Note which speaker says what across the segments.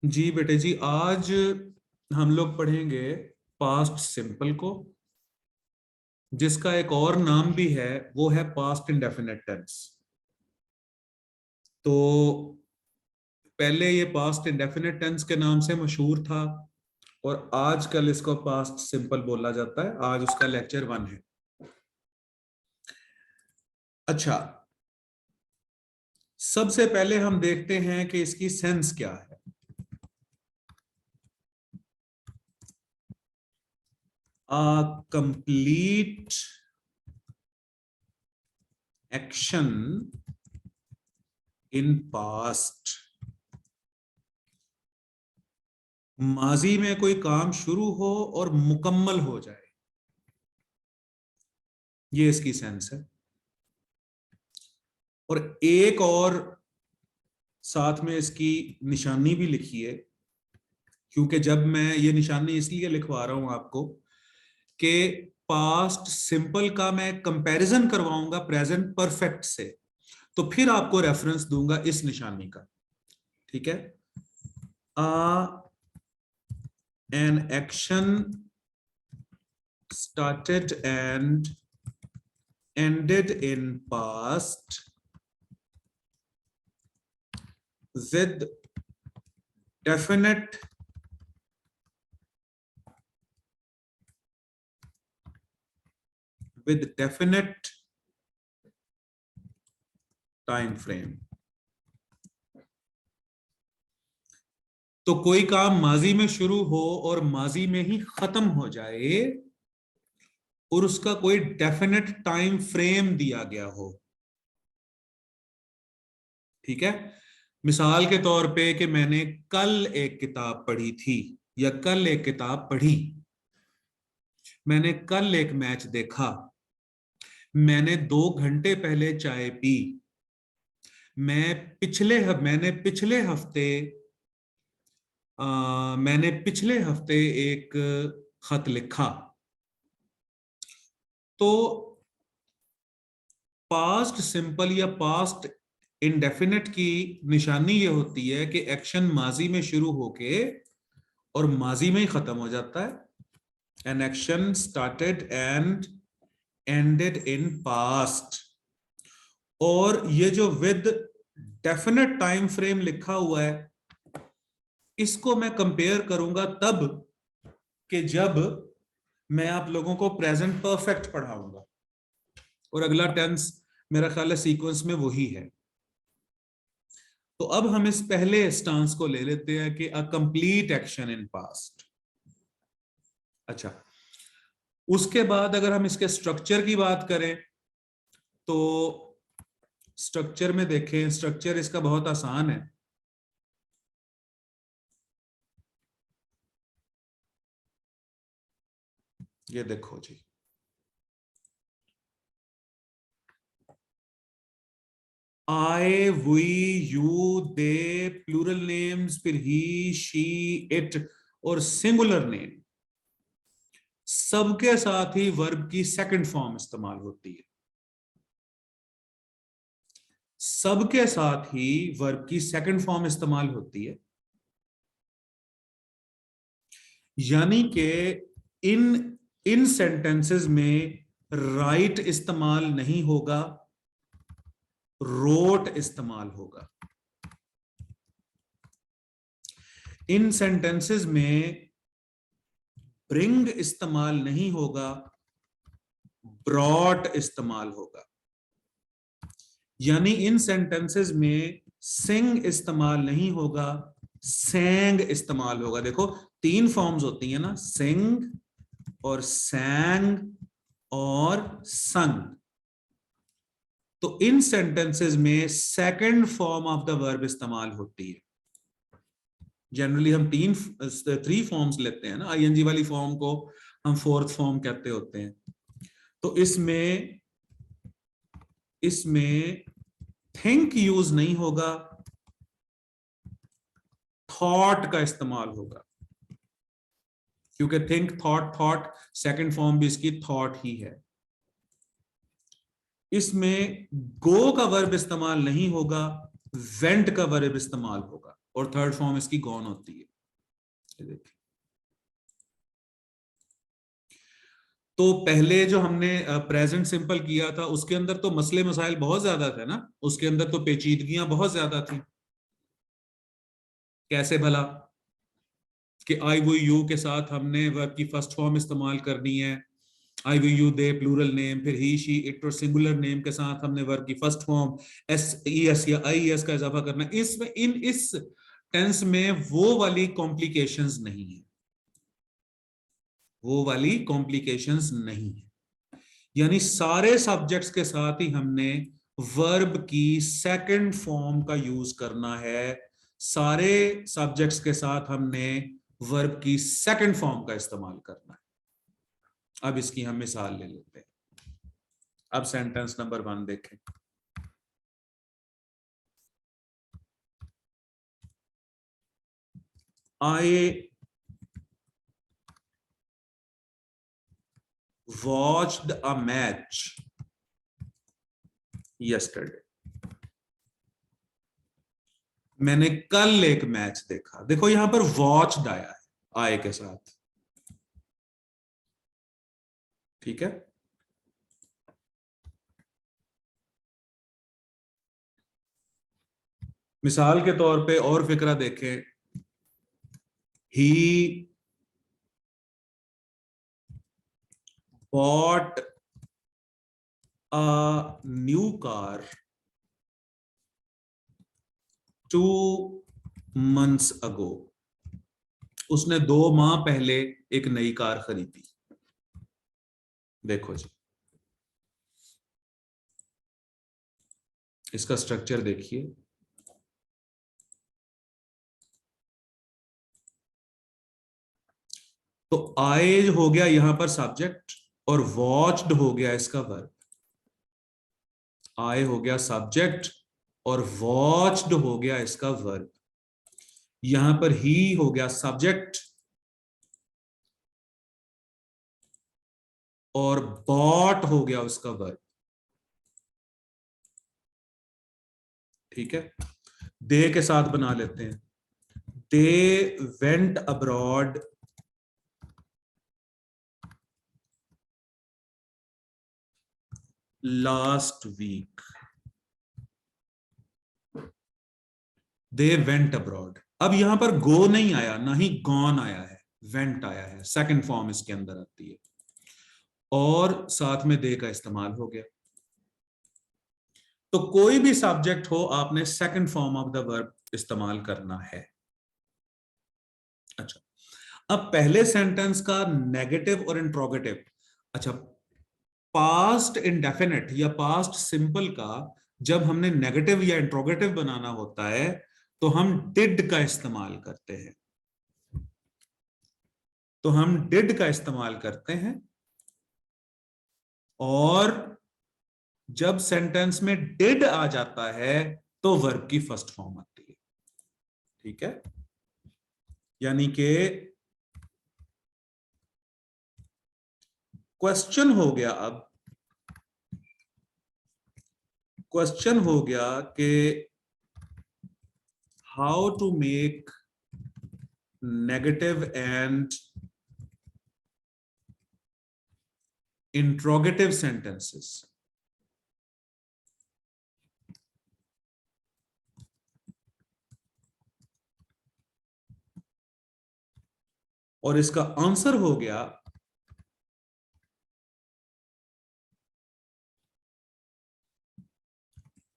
Speaker 1: जी बेटे जी, आज हम लोग पढ़ेंगे पास्ट सिंपल को, जिसका एक और नाम भी है, वो है पास्ट इंडेफिनिट टेंस। तो पहले ये पास्ट इंडेफिनिट टेंस के नाम से मशहूर था और आजकल इसको पास्ट सिंपल बोला जाता है। आज उसका लेक्चर 1 है। अच्छा, सबसे पहले हम देखते हैं कि इसकी सेंस क्या है। A complete action in past। माजी में कोई काम शुरू हो और मुकम्मल हो जाए, ये इसकी सेंस है। और एक और साथ में इसकी निशानी भी लिखी है, क्योंकि जब मैं ये निशानी इसलिए लिखवा रहा हूं आपको कि पास्ट सिंपल का मैं कंपैरिजन करवाऊंगा प्रेजेंट परफेक्ट से, तो फिर आपको रेफरेंस दूंगा इस निशानी का। ठीक है। An action started and ended in past with definite time frame. तो कोई काम माजी में शुरू हो और माजी में ही खत्म हो जाए और उसका कोई डेफिनेट टाइम फ्रेम दिया गया हो। ठीक है। मिसाल के तौर पे कि मैंने कल एक किताब पढ़ी थी या कल एक किताब पढ़ी, मैंने कल एक मैच देखा, मैंने 2 घंटे पहले चाय पी, मैंने पिछले हफ्ते एक खत लिखा। तो पास्ट सिंपल या पास्ट इंडेफिनिट की निशानी ये होती है कि एक्शन माजी में शुरू होके और माजी में ही खत्म हो जाता है। An action started and ended in past. और ये जो विद डेफिनेट टाइम फ्रेम लिखा हुआ है, इसको मैं कंपेयर करूंगा तब कि जब मैं आप लोगों को प्रेजेंट परफेक्ट पढ़ाऊंगा। और अगला टेंस मेरा ख्याल है सीक्वेंस में वही है। तो अब हम इस पहले स्टांस को ले लेते हैं कि a complete action in past. अच्छा, उसके बाद अगर हम इसके स्ट्रक्चर की बात करें तो स्ट्रक्चर में देखें, स्ट्रक्चर इसका बहुत आसान है। ये देखो जी, I, we, you, they, plural names, फिर ही, शी, इट और सिंगुलर नेम, सबके साथ ही वर्ब की सेकंड फॉर्म इस्तेमाल होती है। सबके साथ ही वर्ब की सेकंड फॉर्म इस्तेमाल होती है। यानी कि इन इन सेंटेंसेस में राइट इस्तेमाल नहीं होगा, रोट इस्तेमाल होगा। इन सेंटेंसेस में ब्रिंग इस्तेमाल नहीं होगा, ब्रॉट इस्तेमाल होगा। यानी इन सेंटेंसेस में सिंग इस्तेमाल नहीं होगा, सैंग इस्तेमाल होगा। देखो 3 फॉर्म्स होती है ना, सिंग और सैंग और संग। तो इन सेंटेंसेस में second form of the verb इस्तेमाल होती है। जनरली हम 3 फॉर्म्स लेते हैं ना, आईएनजी वाली फॉर्म को हम 4th फॉर्म कहते होते हैं। तो इसमें थिंक यूज नहीं होगा, थॉट का इस्तेमाल होगा, क्योंकि थिंक, थॉट सेकंड फॉर्म भी इसकी थॉट ही है। इसमें गो का वर्ब इस्तेमाल नहीं होगा, वेंट का वर्ब इस्तेमाल होगा। और थर्ड फॉर्म इसकी गॉन होती है। ये देखिए, तो पहले जो हमने प्रेजेंट सिंपल किया था उसके अंदर तो मसले मसाइल बहुत ज्यादा थे ना, उसके अंदर तो पेचीदगियां बहुत ज्यादा थी। कैसे भला कि आई वो यू के साथ हमने वर्ब की फर्स्ट फॉर्म इस्तेमाल करनी है, I we you they plural name, फिर ही शी इट और सिंगुलर नेम के साथ हमने वर्ब की first form S E S या आई एस का इजाफा करना है। इसमें इस टेंस में वो वाली कॉम्प्लिकेशंस नहीं है, वो वाली कॉम्प्लिकेशंस नहीं है। यानी सारे सब्जेक्ट्स के साथ ही हमने वर्ब की सेकंड फॉर्म का यूज करना है, सारे सब्जेक्ट्स के साथ हमने वर्ब की सेकंड फॉर्म का इस्तेमाल करना है। अब इसकी हम मिसाल ले लेते हैं। अब सेंटेंस नंबर 1 देखें। I watched a match yesterday. मैंने कल एक मैच देखा। देखो यहां पर वॉच्ड आया है आए के साथ, ठीक है। मिसाल के तौर पे और फिक्रा देखें, ही bought a new car 2 months ago. उसने 2 माह पहले एक नई कार खरीदी। देखो जी, इसका स्ट्रक्चर देखिए। तो आए हो गया यहां पर सब्जेक्ट और वॉच्ड हो गया इसका वर्ब। आए हो गया सब्जेक्ट और वॉच्ड हो गया इसका वर्ब। यहां पर ही हो गया सब्जेक्ट और बॉट हो गया उसका वर्ब, ठीक है। दे के साथ बना लेते हैं। They went abroad last week. They went abroad. अब यहां पर गो नहीं आया, ना ही गॉन आया है, वेंट आया है, सेकंड फॉर्म इसके अंदर आती है और साथ में दे का इस्तेमाल हो गया। तो कोई भी सब्जेक्ट हो आपने second form of the verb इस्तेमाल करना है। अच्छा, अब पहले सेंटेंस का नेगेटिव और इंट्रोगेटिव। अच्छा, पास्ट इंडेफिनिट या पास्ट सिंपल का जब हमने नेगेटिव या इंट्रोगेटिव बनाना होता है तो हम डिड का इस्तेमाल करते हैं। तो हम डिड का इस्तेमाल करते हैं और जब सेंटेंस में डिड आ जाता है तो वर्ब की फर्स्ट फॉर्म आती है, ठीक है। यानी कि क्वेश्चन हो गया, अब क्वेश्चन हो गया कि how to make negative and interrogative sentences. और इसका आंसर हो गया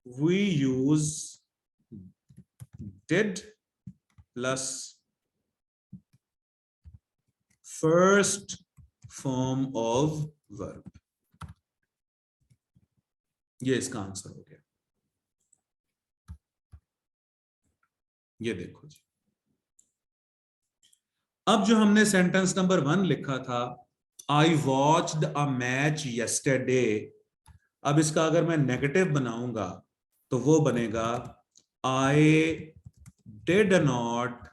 Speaker 1: we use did plus first form of verb। ये इसका आंसर हो गया। ये देखो जी, अब जो हमने सेंटेंस नंबर 1 लिखा था, I watched a match yesterday, अब इसका अगर मैं नेगेटिव बनाऊंगा तो वो बनेगा I did not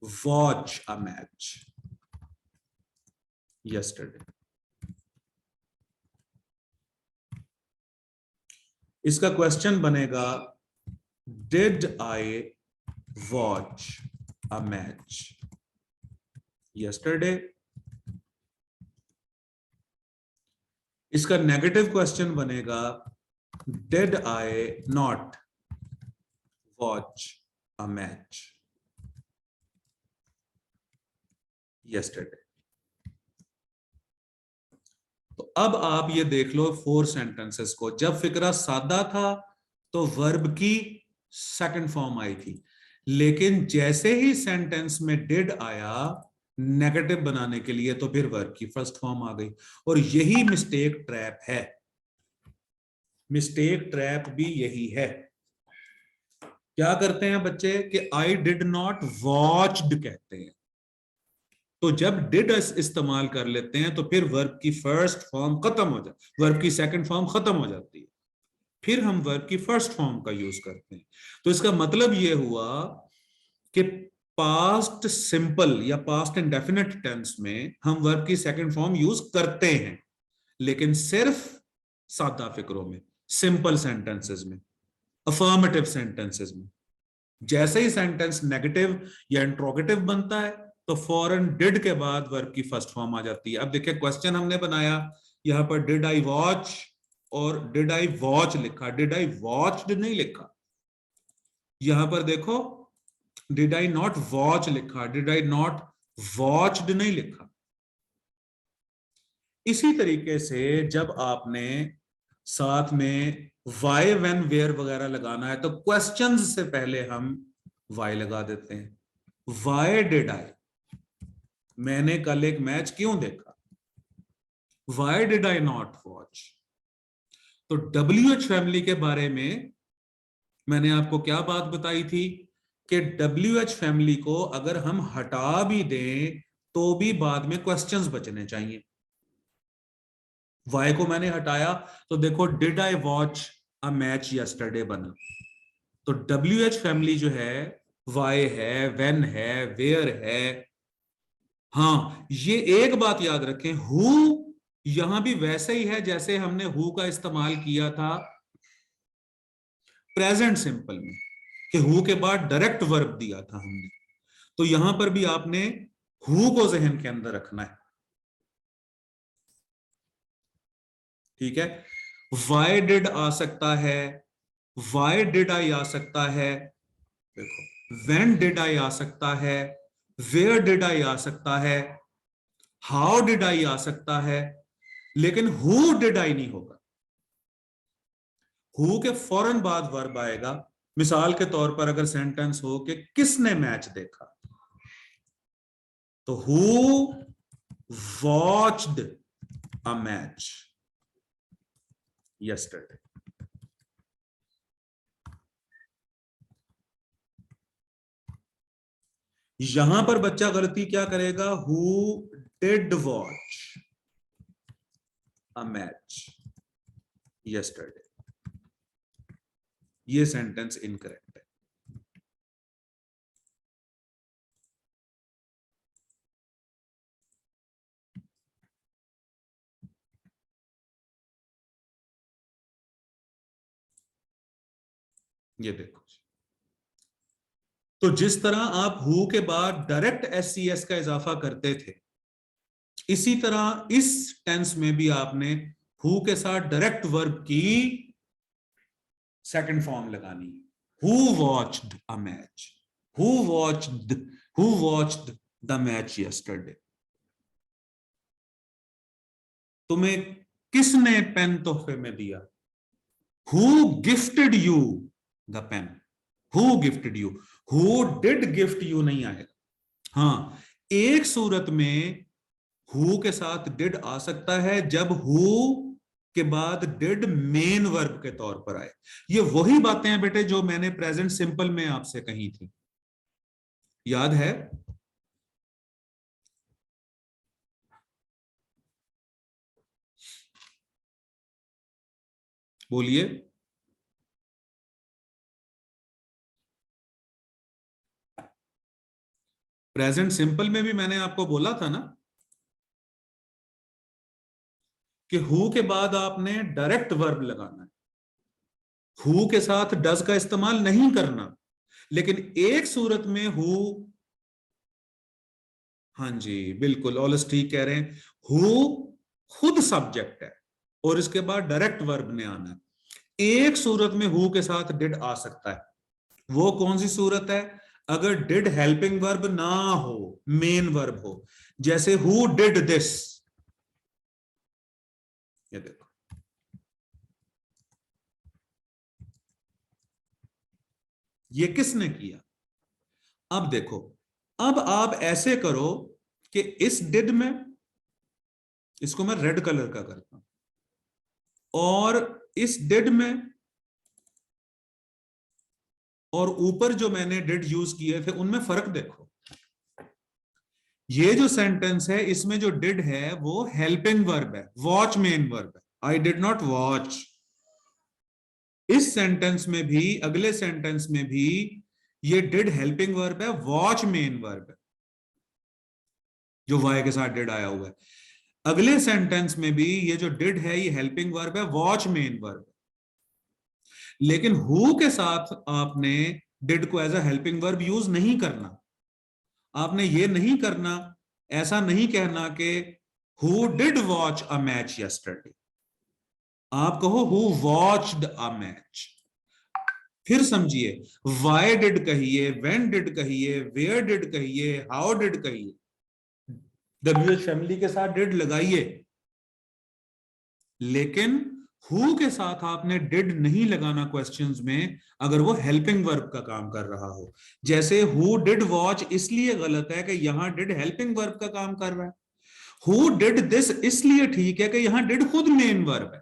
Speaker 1: watch a match yesterday. इसका क्वेश्चन बनेगा did I watch a match yesterday. इसका नेगेटिव क्वेश्चन बनेगा did I not watch a match yesterday. तो अब आप ये देख लो 4 सेंटेंसेस को। जब फिक्रा सादा था तो वर्ब की सेकंड फॉर्म आई थी, लेकिन जैसे ही सेंटेंस में डिड आया नेगेटिव बनाने के लिए तो फिर वर्ब की फर्स्ट फॉर्म आ गई। और यही मिस्टेक ट्रैप है। मिस्टेक ट्रैप भी यही है। क्या करते हैं बच्चे कि आई डिड नॉट वॉच्ड कहते हैं, तो जब डिड इस्तेमाल कर लेते हैं तो फिर वर्ब की फर्स्ट फॉर्म खत्म हो जाती, वर्ब की सेकंड फॉर्म खत्म हो जाती है, फिर हम वर्ब की फर्स्ट फॉर्म का यूज करते हैं। तो इसका मतलब यह हुआ कि पास्ट सिंपल या पास्ट इंडेफिनिट टेंस में हम वर्ब की सेकंड फॉर्म यूज करते हैं, लेकिन सिर्फ सादा फिक्रों में, सिंपल सेंटेंसेस में, अफर्मेटिव सेंटेंसेस में। जैसे ही सेंटेंस नेगेटिव या इंट्रोगेटिव बनता है तो फौरन डिड के बाद वर्ब की फर्स्ट फॉर्म आ जाती है। अब देखिए क्वेश्चन हमने बनाया, यहां पर डिड आई वॉच और डिड आई वॉच लिखा, डिड आई वॉच्ड नहीं लिखा। यहां पर देखो डिड आई नॉट वॉच लिखा, डिड आई नॉट वॉच्ड नहीं लिखा। इसी तरीके से जब आपने साथ में वाई व्हेन वेयर वगैरह लगाना है तो क्वेश्चंस से पहले हम वाई लगा देते हैं। वाई डिड आई, मैंने कल एक मैच क्यों देखा। Why did I not watch. तो WH फैमिली के बारे में मैंने आपको क्या बात बताई थी कि WH फैमिली को अगर हम हटा भी दें तो भी बाद में क्वेश्चंस बचने चाहिए। वाई को मैंने हटाया तो देखो did I watch a match yesterday बना। तो WH फैमिली जो है वाई है, व्हेन है, वेयर है। हाँ, ये एक बात याद रखें, हु यहां भी वैसे ही है जैसे हमने हु का इस्तेमाल किया था प्रेजेंट सिंपल में, कि हु के बाद डायरेक्ट वर्ब दिया था हमने। तो यहां पर भी आपने हु को जहन के अंदर रखना है। ठीक है, वाई डिड आ सकता है, वाई डिड आई आ सकता है, देखो व्हेन डिड आई आ सकता है, वेयर डिड आई आ सकता है, हाउ डिड आई आ सकता है, लेकिन हु डिड आई नहीं होगा। हु के फौरन बाद वर्ब आएगा। मिसाल के तौर पर अगर सेंटेंस हो कि किसने मैच देखा, तो who watched a match yesterday. यहां पर बच्चा गलती क्या करेगा, who did watch a match yesterday. ये सेंटेंस इनकरेक्ट है। ये देखो, तो जिस तरह आप हु के बाद डायरेक्ट SCS का इजाफा करते थे, इसी तरह इस टेंस में भी आपने हु के साथ डायरेक्ट वर्ब की सेकंड फॉर्म लगानी है। Who watched a match, who watched, who watched the match yesterday. तुम्हें किसने पेन तोहफे में दिया, who gifted you the pen, who gifted you. Who did gift you नहीं आएगा। हाँ, एक सूरत में हु के साथ डिड आ सकता है जब हु के बाद डिड मेन वर्ब के तौर पर आए। ये वही बातें हैं बेटे जो मैंने प्रेजेंट सिंपल में आपसे कही थी, याद है। बोलिए। प्रेजेंट सिंपल में भी मैंने आपको बोला था ना कि हु के बाद आपने डायरेक्ट वर्ब लगाना है, हु के साथ डज का इस्तेमाल नहीं करना। लेकिन एक सूरत में हु, हाँ जी बिल्कुल ऑलस ठीक कह रहे हैं, हु खुद सब्जेक्ट है और इसके बाद डायरेक्ट वर्ब ने आना है। एक सूरत में हु के साथ डिड आ सकता है, वो कौन सी सूरत है? अगर डिड हेल्पिंग वर्ब ना हो, मेन वर्ब हो, जैसे हु डिड दिस, ये देखो, ये किसने किया? अब देखो, अब आप ऐसे करो कि इस डिड में, इसको मैं रेड कलर का करता हूं, और इस डिड में, और ऊपर जो मैंने डिड यूज किए थे उनमें फर्क देखो। ये जो सेंटेंस है इसमें जो डिड है वो हेल्पिंग वर्ब है, वॉच मेन वर्ब है, आई डिड नॉट वॉच। इस सेंटेंस में भी, अगले सेंटेंस में भी ये डिड हेल्पिंग वर्ब है, वॉच मेन वर्ब है, जो वाई के साथ डिड आया हुआ है। अगले सेंटेंस में भी ये जो डिड है ये हेल्पिंग वर्ब है, वॉच मेन वर्ब है। लेकिन हु के साथ आपने डिड को as a helping verb use नहीं करना। आपने ये नहीं करना, ऐसा नहीं कहना कि who did watch a match yesterday. आप कहो हु वॉच्ड अ मैच। फिर समझिए, वाई डिड कहिए, व्हेन डिड कहिए, वेयर डिड कहिए, हाउ डिड कहिए, डब्ल्यूएच फैमिली के साथ डिड लगाइए, लेकिन हु के साथ आपने डिड नहीं लगाना क्वेश्चंस में अगर वो हेल्पिंग वर्ब का काम कर रहा हो। जैसे हु डिड वॉच इसलिए गलत है कि यहां डिड हेल्पिंग वर्ब का काम कर रहा है। हु डिड दिस इसलिए ठीक है कि यहां डिड खुद मेन वर्ब है,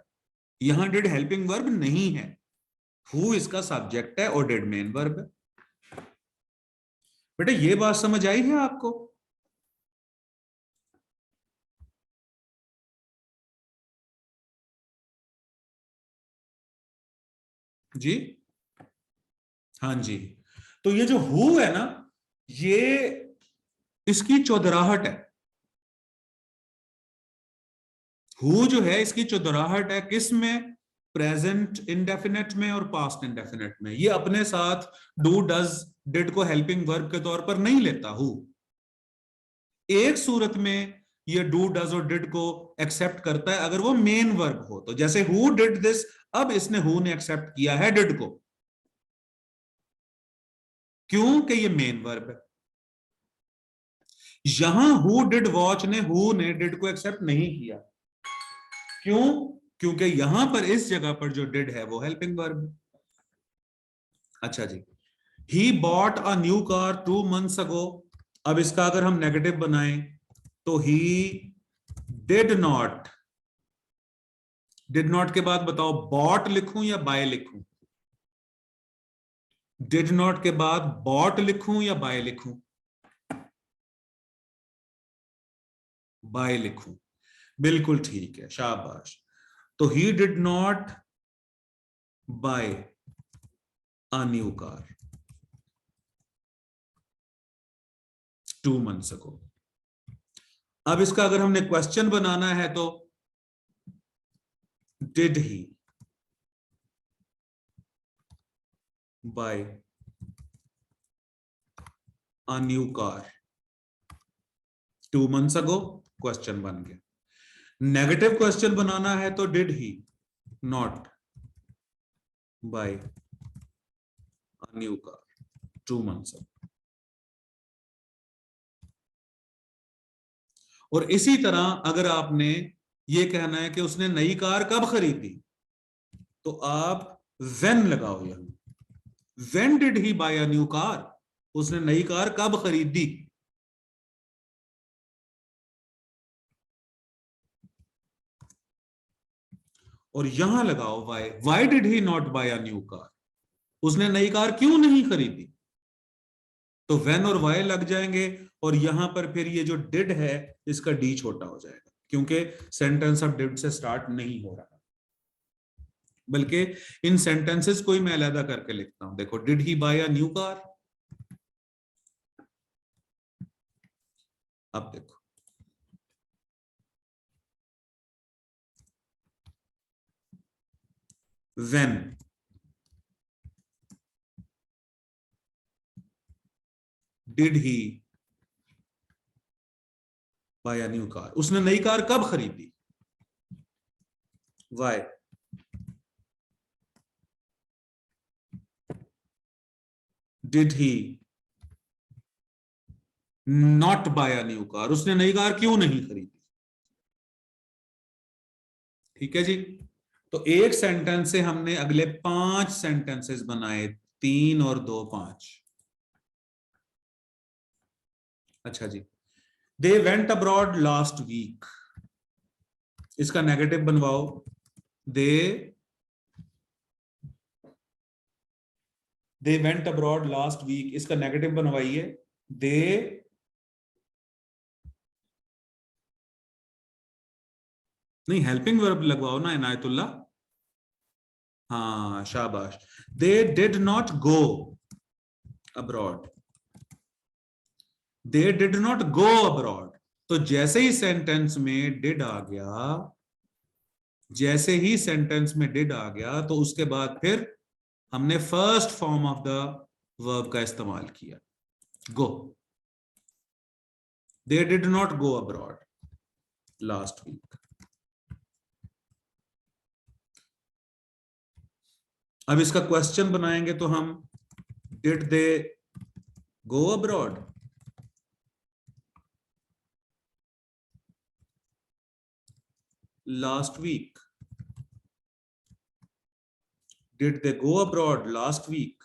Speaker 1: यहां डिड हेल्पिंग वर्ब नहीं है, हु इसका सब्जेक्ट है और डिड मेन वर्ब है। बेटा ये बात समझ आई है आपको? जी हाँ जी। तो ये जो हु है ना, ये इसकी चौधराहट है। हु जो है इसकी चौधराहट है किस में? प्रेजेंट इंडेफिनेट में और पास्ट इंडेफिनेट में। ये अपने साथ डू डज डिड को हेल्पिंग वर्ब के तौर पर नहीं लेता हु। एक सूरत में ये डू डज और डिड को एक्सेप्ट करता है अगर वो मेन वर्ब हो, तो जैसे हु डिड दिस, अब इसने हु ने एक्सेप्ट किया है डिड को, क्योंकि ये मेन वर्ब है। यहां हु डिड वॉच ने, हु ने डिड को एक्सेप्ट नहीं किया, क्यों? क्योंकि यहां पर इस जगह पर जो डिड है वो हेल्पिंग वर्ब है। अच्छा जी, he bought a new car 2 months ago। अब इसका अगर हम नेगेटिव बनाएं तो he did not, did not के बाद बताओ बॉट लिखूं या बाय लिखूं? डिड नॉट के बाद बॉट लिखूं या बाय लिखूं? बाय लिखूं। बिल्कुल ठीक है, शाबाश। तो he did not buy a new car 2 months ago। अब इसका अगर हमने क्वेश्चन बनाना है तो did he buy a new car 2 months ago? Question बन गया। नेगेटिव क्वेश्चन बनाना है तो did he not buy a new car 2 months ago। और इसी तरह अगर आपने ये कहना है कि उसने नई कार कब खरीदी, तो आप व्हेन लगाओ। यहां when did he buy a new car, उसने नई कार कब खरीदी। और यहां लगाओ why, why did he not buy a new car, उसने नई कार क्यों नहीं खरीदी। तो व्हेन और वाई लग जाएंगे, और यहां पर फिर ये जो डिड है इसका डी छोटा हो जाएगा, क्योंकि सेंटेंस अब डिड से स्टार्ट नहीं हो रहा। बल्कि इन सेंटेंसेस को ही मैं अलग करके लिखता हूं। देखो, did he buy a new car. अब देखो, when did he buy a new car? उसने नई कार कब खरीदी? Why? Did he not buy a new car? उसने नई कार क्यों नहीं खरीदी? ठीक है जी। तो एक सेंटेंस से हमने अगले 5 सेंटेंसेस बनाए, 3 और 2 5। अच्छा जी। They went abroad last week, इसका नेगेटिव बनवाओ। They they went abroad last week, इसका नेगेटिव बनवाइए। दे नहीं, हेल्पिंग वर्ब लगवाओ ना इनायतुल्ला। हाँ शाबाश। दे did not go abroad, they did not go abroad. तो जैसे ही सेंटेंस में डिड आ गया, जैसे ही सेंटेंस में डिड आ गया, तो उसके बाद फिर हमने first form of the verb का इस्तेमाल किया, go. They did not go abroad last week. अब इसका क्वेश्चन बनाएंगे तो हम, did they go abroad? Last week? Did they go abroad last week?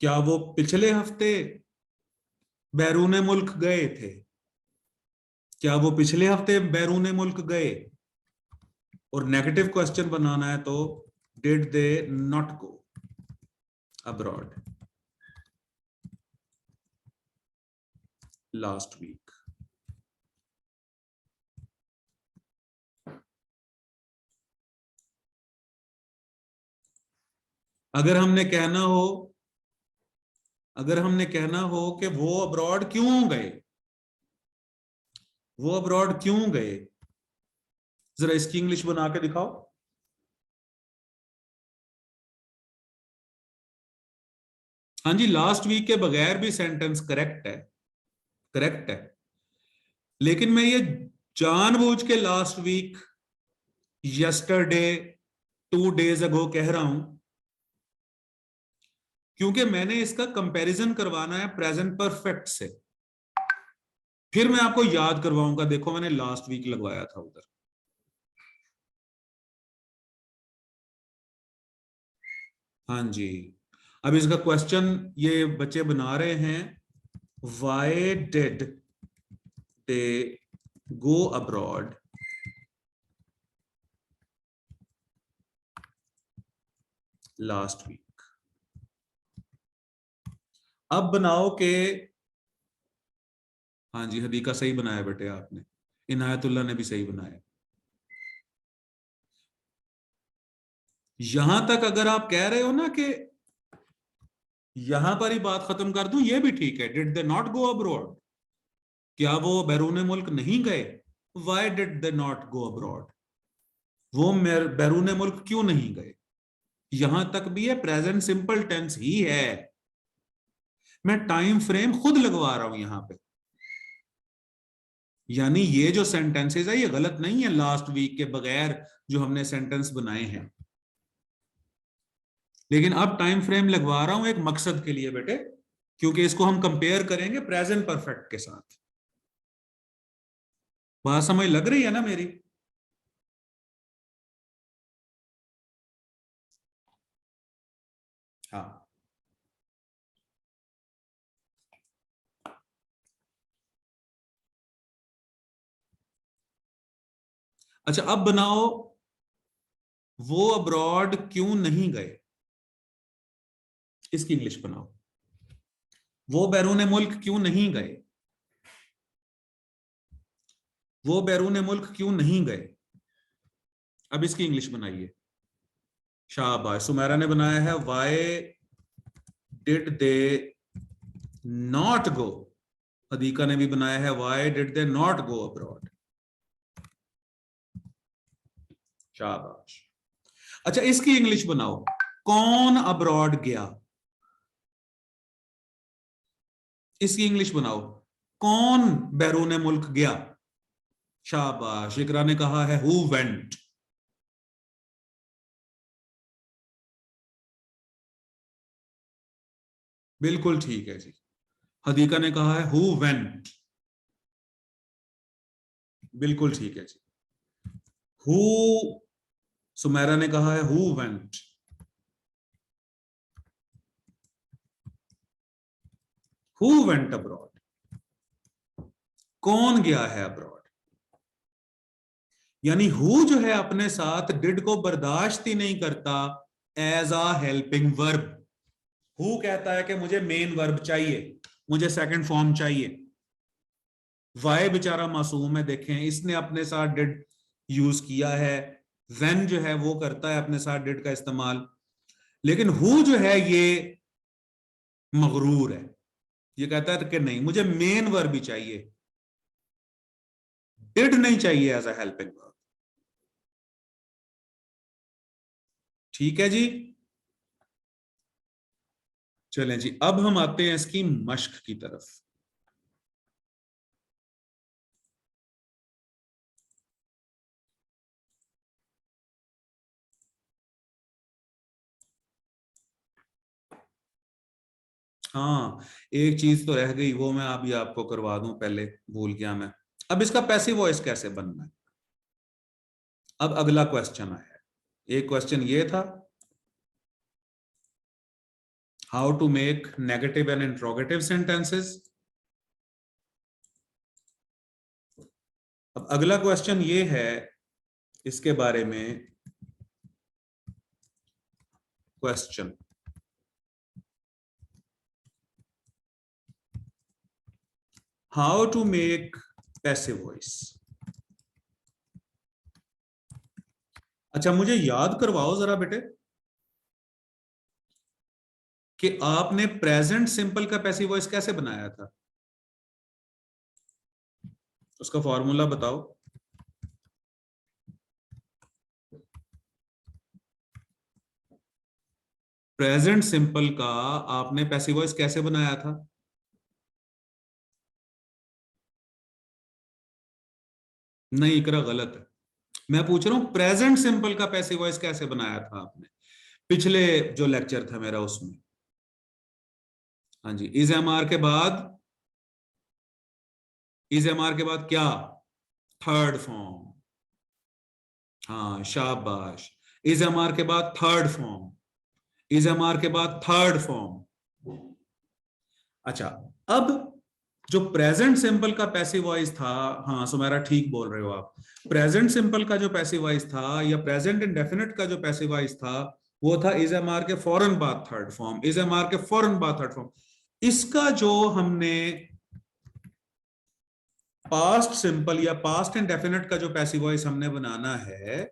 Speaker 1: क्या वो पिछले हफ्ते बैरून मुल्क गए थे? क्या वो पिछले हफ्ते बैरून मुल्क गए? और नेगेटिव क्वेश्चन बनाना है तो did they not go abroad last week? अगर हमने कहना हो, अगर हमने कहना हो कि वो अब्रॉड क्यों गए, वो अब्रॉड क्यों गए, जरा इसकी इंग्लिश बना के दिखाओ। हाँ जी, लास्ट वीक के बगैर भी सेंटेंस करेक्ट है, करेक्ट है। लेकिन मैं ये जानबूझ के last week, yesterday, 2 days ago कह रहा हूं, क्योंकि मैंने इसका कंपैरिजन करवाना है प्रेजेंट परफेक्ट से। फिर मैं आपको याद करवाऊंगा, देखो मैंने लास्ट वीक लगवाया था उधर। हाँ जी। अब इसका क्वेश्चन ये बच्चे बना रहे हैं, why did they go abroad last week? अब बनाओ के, हाँ जी हदीका सही बनाया बेटे आपने, इनायतुल्लाह ने भी सही बनाया। यहां तक अगर आप कह रहे हो ना कि यहां पर ही बात खत्म कर दूं, ये भी ठीक है। Did they not go abroad, क्या वो बैरून मुल्क नहीं गए? Y did they not go abroad, वो बैरून मुल्क क्यों नहीं गए? यहां तक भी है, प्रेजेंट सिंपल टेंस ही है। मैं टाइम फ्रेम खुद लगवा रहा हूं यहां पे, यानी ये जो सेंटेंसेस है ये गलत नहीं है लास्ट वीक के बगैर जो हमने सेंटेंस बनाए हैं। लेकिन अब टाइम फ्रेम लगवा रहा हूं एक मकसद के लिए बेटे, क्योंकि इसको हम कंपेयर करेंगे प्रेजेंट परफेक्ट के साथ। बात समझ लग रही है ना मेरी? हाँ। अच्छा अब बनाओ, वो अब्रॉड क्यों नहीं गए, इसकी इंग्लिश बनाओ। वो बैरून मुल्क क्यों नहीं गए, वो बैरून मुल्क क्यों नहीं गए? अब इसकी इंग्लिश बनाइए। शाबाश, सुमेरा ने बनाया है, why did they not go. Adeeka ने भी बनाया है, why did they not go abroad. शाबाश। अच्छा इसकी इंग्लिश बनाओ, कौन अब्रॉड गया? इसकी इंग्लिश बनाओ। कौन बैरून मुल्क गया? शाबाश, इकरा ने कहा है हु वेंट। बिल्कुल ठीक है जी। हदीका ने कहा है हु वेंट। बिल्कुल ठीक है जी। हु, सुमेरा ने कहा है who went. Who went abroad, कौन गया है अब्रॉड। यानी हु जो है अपने साथ डिड को बर्दाश्त ही नहीं करता as a helping verb. Who कहता है कि मुझे मेन वर्ब चाहिए, मुझे सेकंड फॉर्म चाहिए। वाई बेचारा मासूम है, देखें इसने अपने साथ डिड यूज किया है। वेन जो है वो करता है अपने साथ डिड का इस्तेमाल। लेकिन हु जो है ये मगरूर है, ये कहता है कि नहीं मुझे मेन वर्ब ही चाहिए, डिड नहीं चाहिए एज अ हेल्पिंग वर्ब। ठीक है जी। चलें जी, अब हम आते हैं इसकी मश्क की तरफ। हाँ, एक चीज तो रह गई, वो मैं अभी आपको करवा दूं, पहले भूल गया मैं। अब इसका पैसिव वॉइस कैसे बनना है? अब अगला क्वेश्चन आया। एक क्वेश्चन ये था, how to make negative and interrogative sentences. अब अगला क्वेश्चन ये है, इसके बारे में question, how to make passive voice. अच्छा, मुझे याद करवाओ जरा बेटे कि आपने प्रेजेंट सिंपल का पैसिव वॉइस कैसे बनाया था, उसका फॉर्मूला बताओ। प्रेजेंट सिंपल का आपने पैसिव वॉइस कैसे बनाया था? नहीं, इकरा गलत है। मैं पूछ रहा हूं प्रेजेंट सिंपल का पैसिव वॉइस कैसे बनाया था आपने, पिछले जो लेक्चर था मेरा उसमें। हाँ जी, इज एम आर के बाद, इज एम आर के बाद क्या? Third form. हाँ शाबाश, इज एम आर के बाद third form, is am are के बाद थर्ड फॉर्म। अच्छा, अब जो प्रेजेंट सिंपल का पैसिव वॉइस था, हाँ सुमेरा ठीक बोल रहे हो आप, प्रेजेंट सिंपल का जो पैसिव वॉइस था या प्रेजेंट इंडेफिनिट का जो पैसिव वॉइस था, वो था इज एम आर के फौरन बाद third form, is am are के फौरन बाद थर्ड फॉर्म। इसका जो हमने पास्ट सिंपल या पास्ट इंडेफिनिट का जो पैसिव वॉइस हमने बनाना है,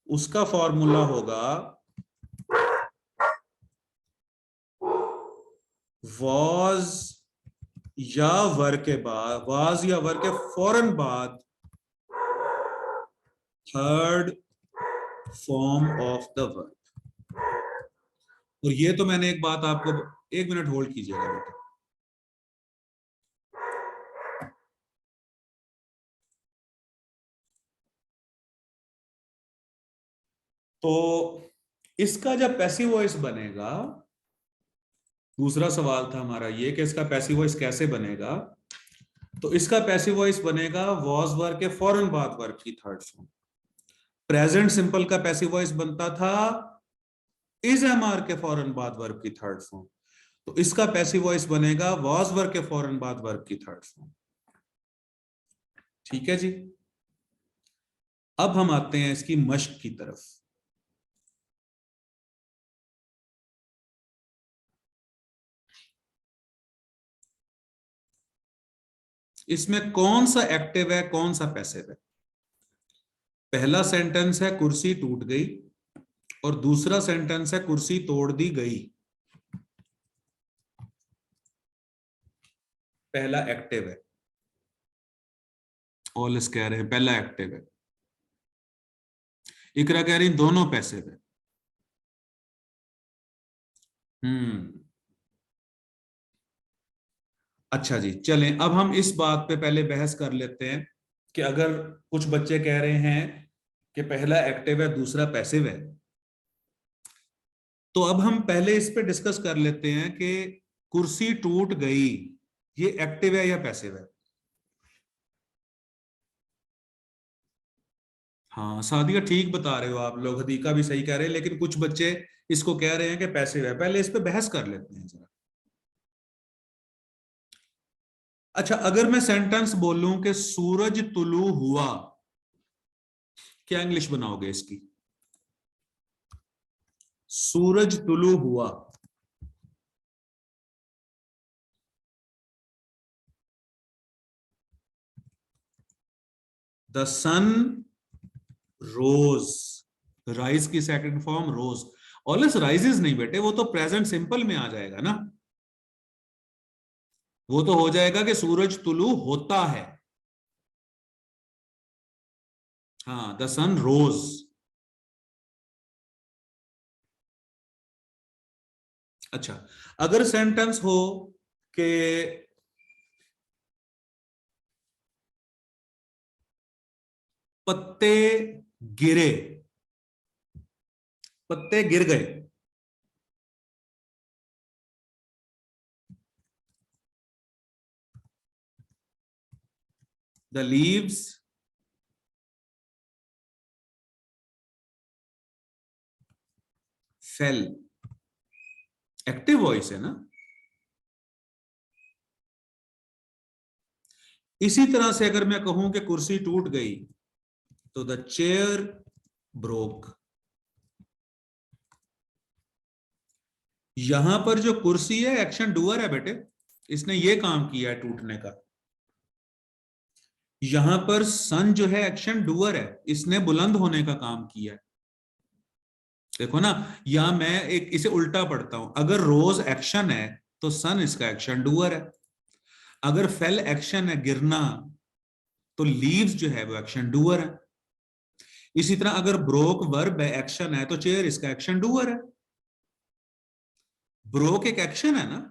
Speaker 1: उसका फॉर्मूला होगा वॉज या वर के बाद, वाज या वर के फौरन बाद third form of the verb. और ये तो मैंने एक बात आपको, एक मिनट होल्ड कीजिएगा बेटा। तो इसका जब पैसिव वॉइस बनेगा, दूसरा सवाल था हमारा ये कि इसका पैसिव वॉइस कैसे बनेगा, तो इसका पैसिव वॉइस बनेगा वॉज वर्ब के फौरन बाद वर्ब की थर्ड फॉर्म। प्रेजेंट सिंपल का पैसिव वॉइस बनता था इज एम आर के फौरन बाद वर्ब की थर्ड फॉर्म, तो इसका पैसिव वॉइस बनेगा वॉज वर्ब के फौरन बाद वर्ब की थर्ड फॉर्म। ठीक है जी। अब हम आते हैं इसकी मश्क की तरफ। इसमें कौन सा एक्टिव है कौन सा पैसिव है? पहला सेंटेंस है कुर्सी टूट गई, और दूसरा सेंटेंस है कुर्सी तोड़ दी गई। पहला एक्टिव है, ऑलिस कह रहे हैं पहला एक्टिव है, इकरा कह रही दोनों पैसिव है। अच्छा जी, चलें अब हम इस बात पे पहले बहस कर लेते हैं कि अगर कुछ बच्चे कह रहे हैं कि पहला एक्टिव है दूसरा पैसिव है, तो अब हम पहले इस पे डिस्कस कर लेते हैं कि कुर्सी टूट गई ये एक्टिव है या पैसिव है। हाँ सादिया ठीक बता रहे हो आप लोग, हदीका भी सही कह रहे हैं, लेकिन कुछ बच्चे इसको कह रहे हैं कि पैसिव है। पहले इस पे बहस कर लेते हैं जरा। अच्छा, अगर मैं सेंटेंस बोलूं कि सूरज तुलू हुआ, क्या इंग्लिश बनाओगे इसकी? सूरज तुलू हुआ। The sun rose. राइज की second form rose. Always rises नहीं बेटे, वो तो प्रेजेंट सिंपल में आ जाएगा ना। वो तो हो जाएगा कि सूरज तुलू होता है। हाँ, द सन रोज। अच्छा, अगर सेंटेंस हो कि पत्ते गिरे, पत्ते गिर गए। The leaves fail. Active voice है ना। इसी तरह से अगर मैं कहूं कि कुर्सी टूट गई, तो द चेयर ब्रोक। यहां पर जो कुर्सी है एक्शन डूअर है बेटे, इसने ये काम किया है टूटने का। यहां पर सन जो है एक्शन डूअर है, इसने बुलंद होने का काम किया है। देखो ना, या मैं एक इसे उल्टा पढ़ता हूं, अगर रोज एक्शन है तो सन इसका एक्शन डूअर है। अगर फेल एक्शन है गिरना, तो लीव्स जो है वो एक्शन डूअर है। इसी तरह अगर ब्रोक वर्ब है एक्शन है, तो चेयर इसका एक्शन डूअर है। ब्रोक एक एक्शन है ना।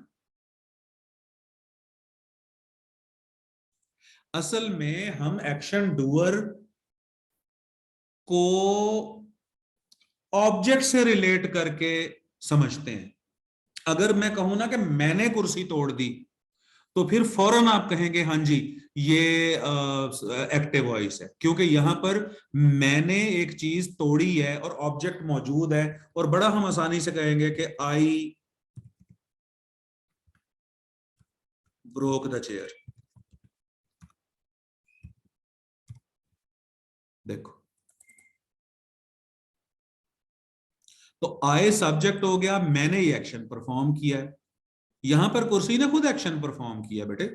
Speaker 1: असल में हम एक्शन डूअर को ऑब्जेक्ट से रिलेट करके समझते हैं। अगर मैं कहूं ना कि मैंने कुर्सी तोड़ दी, तो फिर फौरन आप कहेंगे हाँ जी ये एक्टिव वॉइस है, क्योंकि यहां पर मैंने एक चीज तोड़ी है और ऑब्जेक्ट मौजूद है, और बड़ा हम आसानी से कहेंगे कि आई ब्रोक द चेयर। देखो, तो आई सब्जेक्ट हो गया, मैंने ये एक्शन परफॉर्म किया है। यहां पर कुर्सी ने खुद एक्शन परफॉर्म किया बेटे,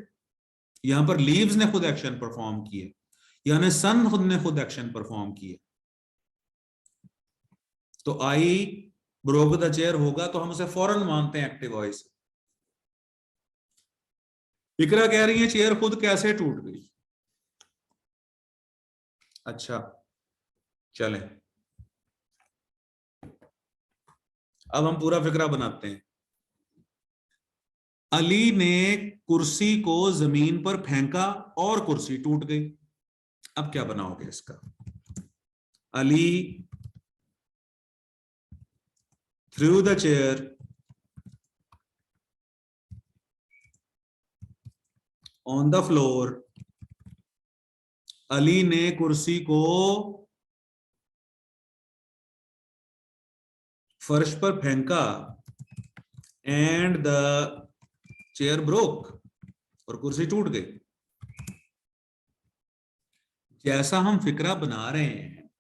Speaker 1: यहां पर लीव्स ने खुद एक्शन परफॉर्म किए, यानी सन खुद ने खुद एक्शन परफॉर्म किए। तो आई ब्रोक द चेयर होगा तो हम उसे फौरन मानते हैं एक्टिव वॉइस। इकरा कह रही है चेयर खुद कैसे टूट गई। अच्छा, चलें अब हम पूरा फिक्रा बनाते हैं। अली ने कुर्सी को जमीन पर फेंका और कुर्सी टूट गई। अब क्या बनाओगे इसका? Ali through the chair on the floor. Ali ने कुर्सी को फर्श पर फेंका एंड द चेयर ब्रोक, और कुर्सी टूट गई। जैसा हम फिक्रा बना रहे हैं,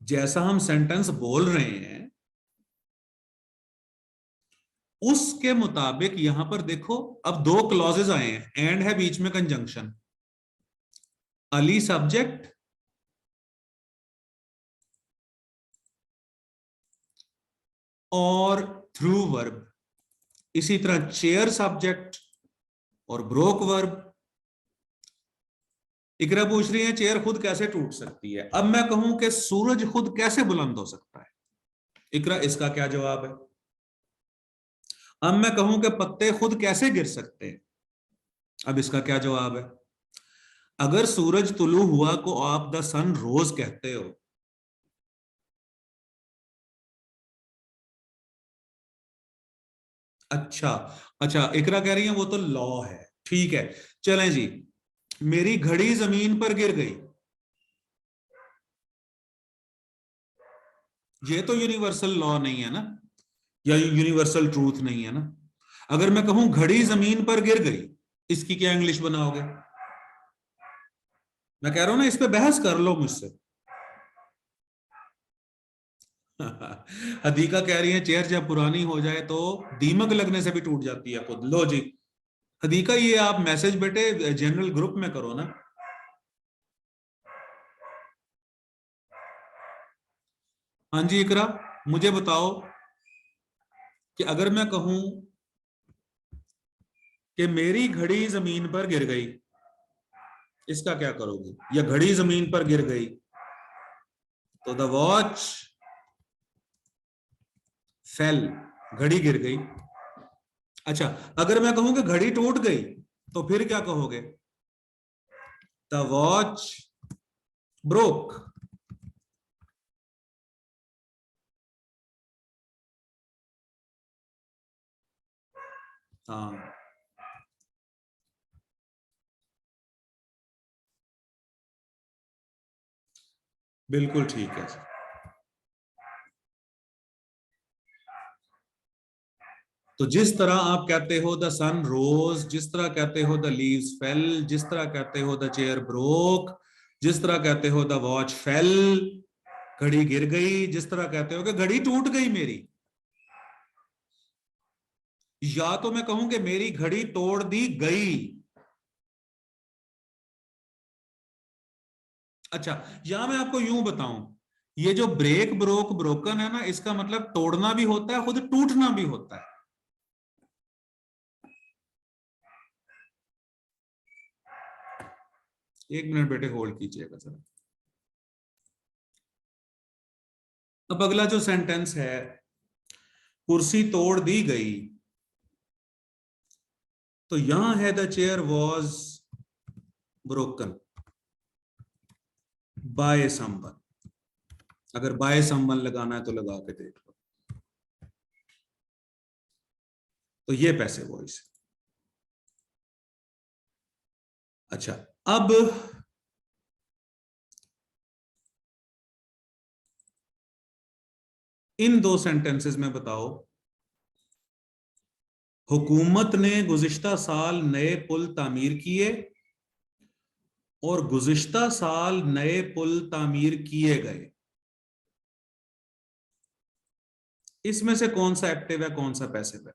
Speaker 1: जैसा हम सेंटेंस बोल रहे हैं, उसके मुताबिक यहां पर देखो, अब दो क्लॉजेज आए हैं, एंड है बीच में कंजंक्शन। अली सब्जेक्ट और थ्रू वर्ब। इसी तरह चेयर सब्जेक्ट और ब्रोक वर्ब, इकरा पूछ रही है चेयर खुद कैसे टूट सकती है। अब मैं कहूं कि सूरज खुद कैसे बुलंद हो सकता है, इकरा इसका क्या जवाब है। अब मैं कहूं कि पत्ते खुद कैसे गिर सकते हैं, अब इसका क्या जवाब है। अगर सूरज तुलू हुआ को आप द सन रोज कहते हो, अच्छा अच्छा, इकरा कह रही है वो तो लॉ है, ठीक है। चलें जी, मेरी घड़ी जमीन पर गिर गई, ये तो यूनिवर्सल लॉ नहीं है ना, या यूनिवर्सल ट्रूथ नहीं है ना। अगर मैं कहूं घड़ी जमीन पर गिर गई, इसकी क्या इंग्लिश बनाओगे। मैं कह रहा हूं ना, इस पे बहस कर लो मुझसे। हदीका कह रही है चेयर जब पुरानी हो जाए तो दीमक लगने से भी टूट जाती है खुद। लो जी हदीका, ये आप मैसेज बेटे जनरल ग्रुप में करो ना। हाँ जी इकरा, मुझे बताओ कि अगर मैं कहूं कि मेरी घड़ी जमीन पर गिर गई, इसका क्या करोगे। या घड़ी जमीन पर गिर गई तो द वॉच फेल, घड़ी गिर गई। अच्छा, अगर मैं कहूं कि घड़ी टूट गई तो फिर क्या कहोगे। The watch broke. हाँ बिल्कुल ठीक है। तो जिस तरह आप कहते हो द सन रोज, जिस तरह कहते हो द लीव्स फेल, जिस तरह कहते हो द चेयर ब्रोक, जिस तरह कहते हो द वॉच फेल, घड़ी गिर गई, जिस तरह कहते हो कि घड़ी टूट गई मेरी, या तो मैं कहूं कि मेरी घड़ी तोड़ दी गई। अच्छा, या मैं आपको यूं बताऊं, ये जो ब्रेक ब्रोक ब्रोकन है ना, इसका मतलब तोड़ना भी होता है, खुद टूटना भी होता है। एक मिनट बेटे होल्ड कीजिएगा जरा। अब अगला जो सेंटेंस है, कुर्सी तोड़ दी गई, तो यहां है the chair was broken by someone. अगर बाय समवन लगाना है तो लगा के देख लो। तो ये पैसे वॉइस। अच्छा, अब इन दो सेंटेंसेस में बताओ, हुकूमत ने गुज़िश्ता साल नए पुल तामीर किए और गुज़िश्ता साल नए पुल तामीर किए गए, इसमें से कौन सा एक्टिव है कौन सा पैसिव है।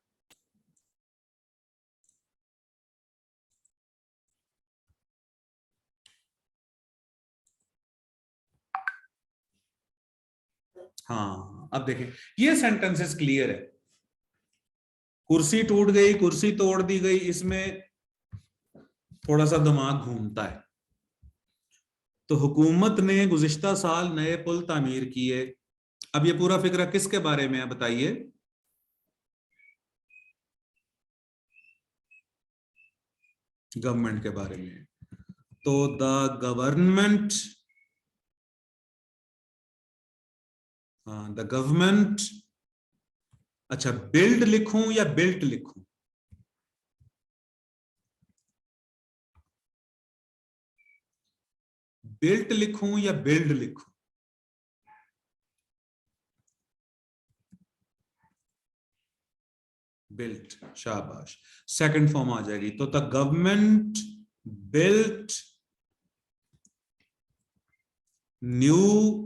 Speaker 1: हाँ अब देखें, ये सेंटेंसेस क्लियर है। कुर्सी टूट गई, कुर्सी तोड़ दी गई, इसमें थोड़ा सा दिमाग घूमता है। तो हुकूमत ने गुज़िश्ता साल नए पुल तामीर किए, अब ये पूरा फिक्र किसके बारे में है बताइए। गवर्नमेंट के बारे में। तो द गवर्नमेंट, द गवर्नमेंट, अच्छा बिल्ड लिखूं या बिल्ट लिखूं। बिल्ट लिखूं या बिल्ड लिखूं। बिल्ट, शाबाश, सेकंड फॉर्म आ जाएगी। तो the government built new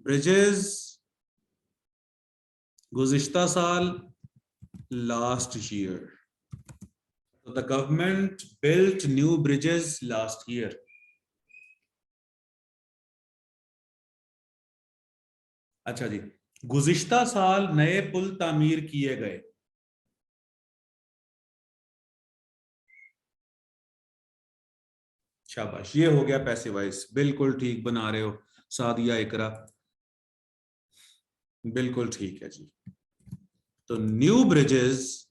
Speaker 1: bridges गुज़िश्ता साल लास्ट ईयर। तो the government built new bridges last year. अच्छा जी, गुज़िश्ता साल नए पुल तामीर किए गए। शाबाश, ये हो गया पैसिव वॉइस, बिल्कुल ठीक बना रहे हो सादिया इकरा, बिल्कुल ठीक है जी। तो न्यू ब्रिजेस,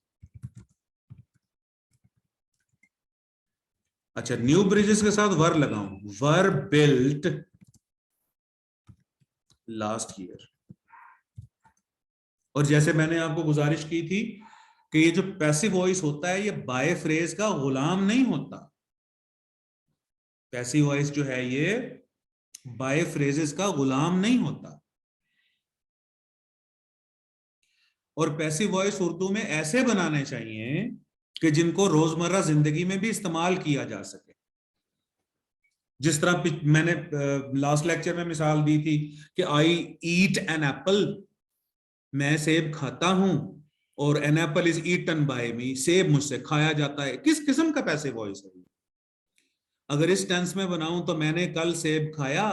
Speaker 1: अच्छा न्यू ब्रिजेस के साथ वर लगाऊं, वर बिल्ट लास्ट ईयर। और जैसे मैंने आपको गुजारिश की थी कि ये जो पैसिव वॉइस होता है ये बाय फ्रेज का गुलाम नहीं होता। पैसिव वॉइस जो है ये बाय फ्रेजेस का गुलाम नहीं होता। और पैसिव वॉइस उर्दू में ऐसे बनाने चाहिए कि जिनको रोजमर्रा जिंदगी में भी इस्तेमाल किया जा सके। जिस तरह मैंने लास्ट लेक्चर में मिसाल दी थी कि आई ईट एन एप्पल, मैं सेब खाता हूं, और an apple is eaten by me, सेब मुझसे खाया जाता है। किस किस्म का पैसिव वॉइस है? अगर इस टेंस में बनाऊं तो मैंने कल सेब खाया,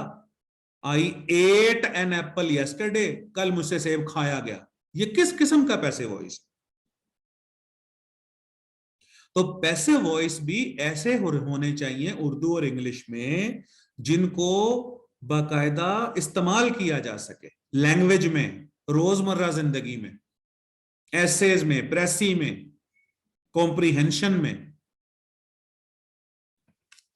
Speaker 1: आई एट एन एप्पल यस्टरडे, कल मुझसे सेब खाया गया। ये किस किस्म का पैसिव वॉइस? तो पैसिव वॉइस भी ऐसे होने चाहिए उर्दू और इंग्लिश में जिनको बाकायदा इस्तेमाल किया जा सके लैंग्वेज में, रोजमर्रा जिंदगी में, एसेज में, प्रेसी में, कॉम्प्रिहेंशन में।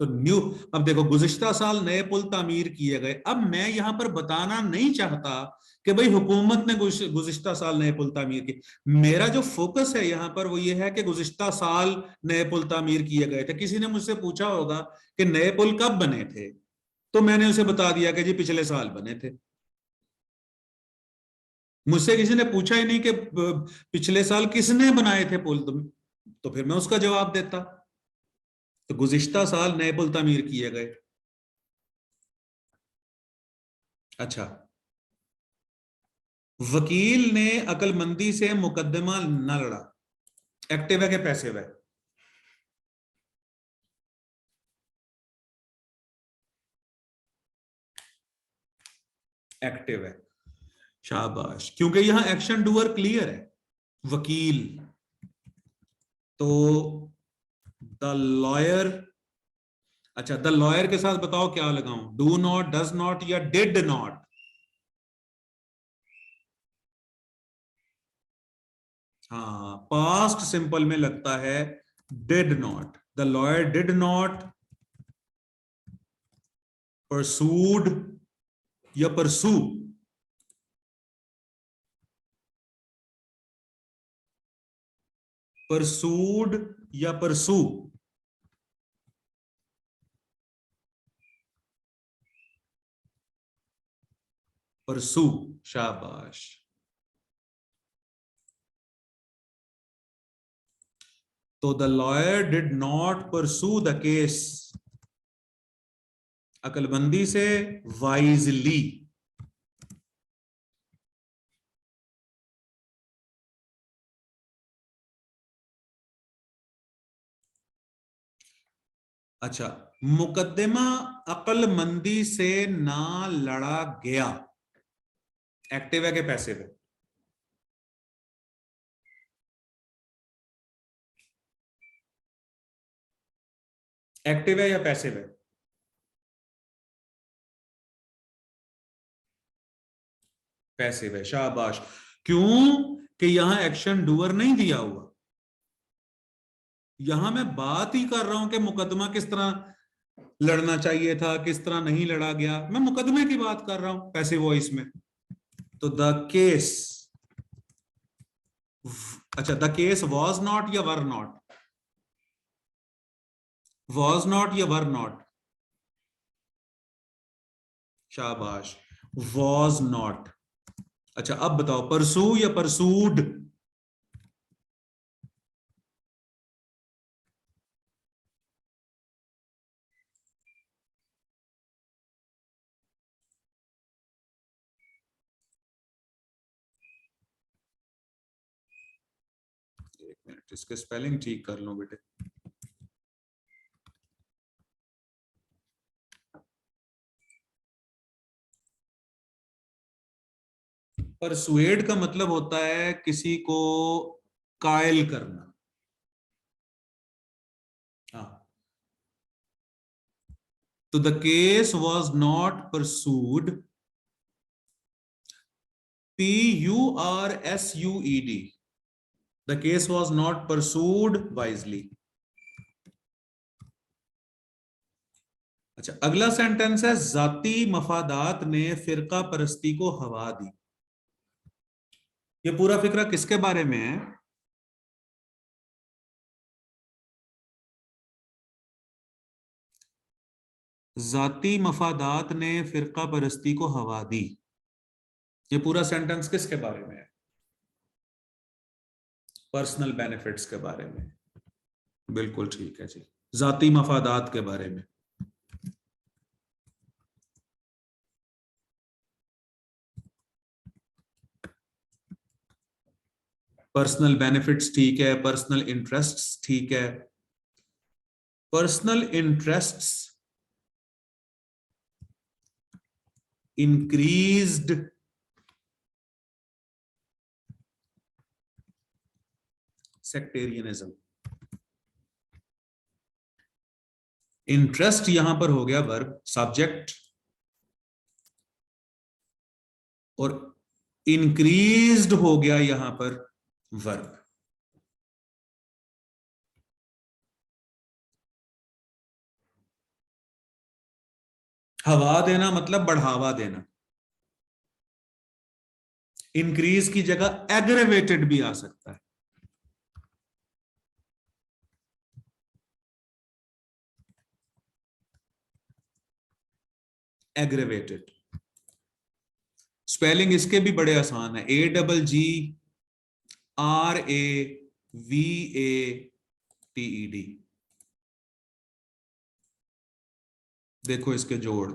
Speaker 1: तो न्यू, अब देखो गुज़िश्ता साल नए पुल तामीर किए गए। अब मैं यहां पर बताना नहीं चाहता कि भाई हुकूमत ने गुज़िश्ता साल नए पुल तामीर किए। मेरा जो फोकस है यहां पर वो ये है कि गुज़िश्ता साल नए पुल तामीर किए गए थे। किसी ने मुझसे पूछा होगा कि नए पुल कब बने थे, तो मैंने उसे बता दिया कि जी पिछले साल बने थे। मुझसे किसी ने पूछा ही नहीं कि पिछले साल किसने बनाए थे पुल, तो फिर मैं उसका जवाब देता। तो गुज़िश्ता साल नए पुल तामीर किए गए। अच्छा, वकील ने अक्लमंदी से मुकदमा न लड़ा, एक्टिव है कि पैसिव है? एक्टिव है, शाबाश, क्योंकि यहां एक्शन डूअर क्लियर है, वकील। तो द लॉयर, अच्छा द लॉयर के साथ बताओ क्या लगाऊं, डू नॉट, डज नॉट या डिड नॉट? हाँ, पास्ट सिंपल में लगता है did not. The lawyer did not pursued या परसू? परसूड या परसू? परसू, शाबाश। तो the lawyer did not pursue the case, अकलमंदी से, वाइजली। अच्छा, मुकदमा अकलमंदी से ना लड़ा गया, एक्टिव है कि पैसिव है? एक्टिव है या पैसिव है? पैसिव है, शाबाश। क्यों? कि यहां एक्शन डूअर नहीं दिया हुआ। यहां मैं बात ही कर रहा हूं कि मुकदमा किस तरह लड़ना चाहिए था, किस तरह नहीं लड़ा गया, मैं मुकदमे की बात कर रहा हूं पैसिव वॉइस में। तो द केस, अच्छा द केस वॉज नॉट या वर नॉट? वॉज नॉट या वर नॉट? शाबाश, वॉज नॉट। अच्छा अब बताओ, परसू या परसूड? एक मिनट, इसके स्पेलिंग ठीक कर लो बेटे। परसुएड का मतलब होता है किसी को कायल करना। हाँ, तो the case was not pursued, PURSUED, the case was not pursued wisely. अच्छा, अगला सेंटेंस है जाती मफादात ने फिरका परस्ती को हवा दी। ये पूरा फिक्रा किसके बारे में है? जाती मफादात ने फिरका परस्ती को हवा दी। ये पूरा सेंटेंस किसके बारे में है? पर्सनल बेनिफिट्स के बारे में। बिल्कुल ठीक है जी, जाती मफादात के बारे में। पर्सनल बेनिफिट्स ठीक है, पर्सनल इंटरेस्ट्स ठीक है। Personal interests increased sectarianism. Interest यहां पर हो गया वर्ब, सब्जेक्ट, और इंक्रीज्ड हो गया यहां पर वर्ब। हवा देना मतलब बढ़ावा देना। इंक्रीज की जगह एग्रेवेटेड भी आ सकता है। एग्रेवेटेड। स्पेलिंग इसके भी बड़े आसान है, AGGRAVATED। देखो इसके जोड़,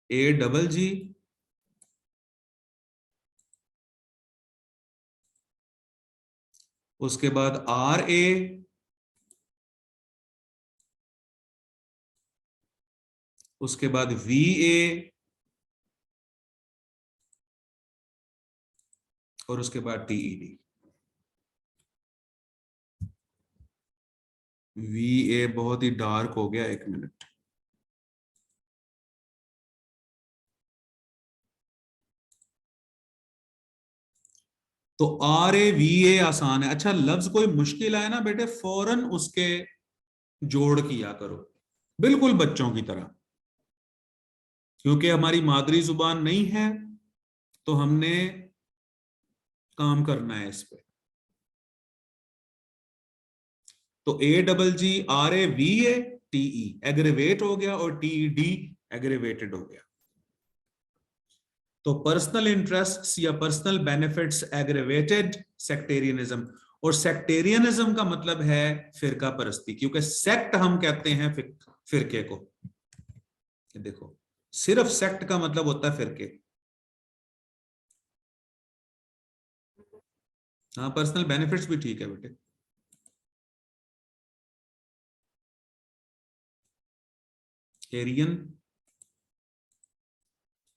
Speaker 1: AGG, उसके बाद RA, उसके बाद VA, और उसके बाद TED। VA बहुत ही डार्क हो गया, 1 मिनट। तो RAVA आसान है। अच्छा, लफ्ज कोई मुश्किल आए ना बेटे, फौरन उसके जोड़ किया करो, बिल्कुल बच्चों की तरह, क्योंकि हमारी मादरी जुबान नहीं है, तो हमने काम करना है इस पे। तो AGGRAVATE एग्रेवेट हो गया, और TED एग्रेवेटेड हो गया। तो पर्सनल इंटरेस्ट्स या पर्सनल बेनिफिट्स एग्रेवेटेड सेक्टेरियनिज्म। और सेक्टेरियनिज्म का मतलब है फिरका परस्ती, क्योंकि सेक्ट हम कहते हैं फिरके को। देखो, सिर्फ सेक्ट का मतलब होता है फिरके। हाँ, पर्सनल बेनिफिट्स भी ठीक है बेटे। एरियन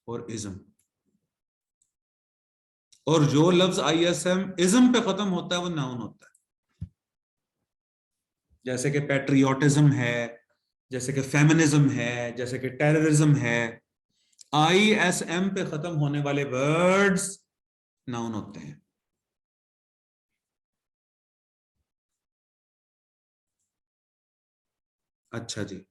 Speaker 1: और इज्म, और जो लफ्ज ISM इज्म पे खत्म होता है वो नाउन होता है। जैसे कि पैट्रियोटिज्म है, जैसे कि फेमिनिज्म है, जैसे कि टेररिज्म है, ISM पे खत्म होने वाले वर्ड्स नाउन होते हैं। अच्छा जी,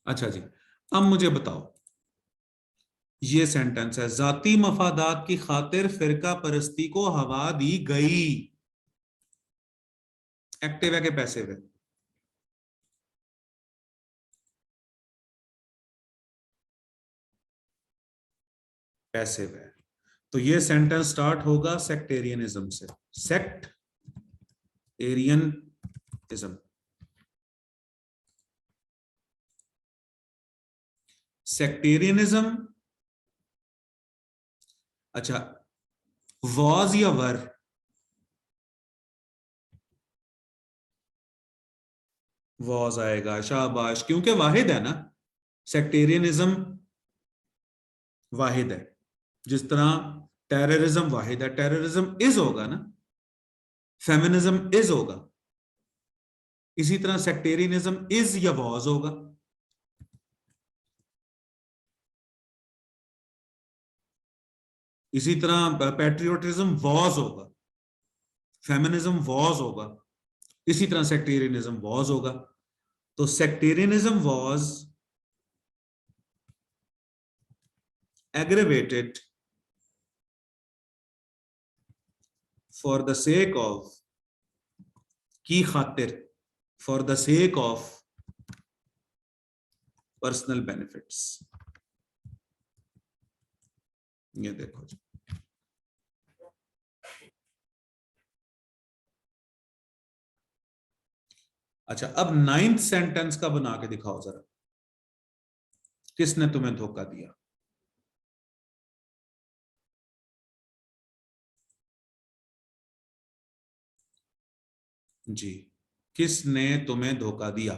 Speaker 1: अच्छा जी, अब मुझे बताओ, ये सेंटेंस है, जाती मफादात की खातिर फिरका परस्ती को हवा दी गई। एक्टिव है कि पैसिव है? पैसिव है। तो ये सेंटेंस स्टार्ट होगा सेक्टेरियनिज्म से। सेक्ट एरियनिज्म। सेक्टेरियनिज्म, अच्छा वॉज या वर, वॉज आएगा, शाबाश, क्योंकि वाहिद है ना, सेक्टेरियनिज्म वाहिद है, जिस तरह टेररिज्म वाहिद है, टेररिज्म इज होगा ना, फेमिनिज्म इज होगा, इसी तरह सेक्टेरियनिज्म इज या वॉज होगा। इसी तरह पैट्रियोटिज्म वॉज होगा, फेमिनिज्म वॉज होगा, इसी तरह सेक्टेरियनिज्म वॉज होगा। तो sectarianism was aggravated for the sake of, की खातिर, for the sake of personal benefits। ये देखो जी, अच्छा अब 9th सेंटेंस का बना के दिखाओ जरा, किसने तुम्हें धोखा दिया? जी, किसने तुम्हें धोखा दिया?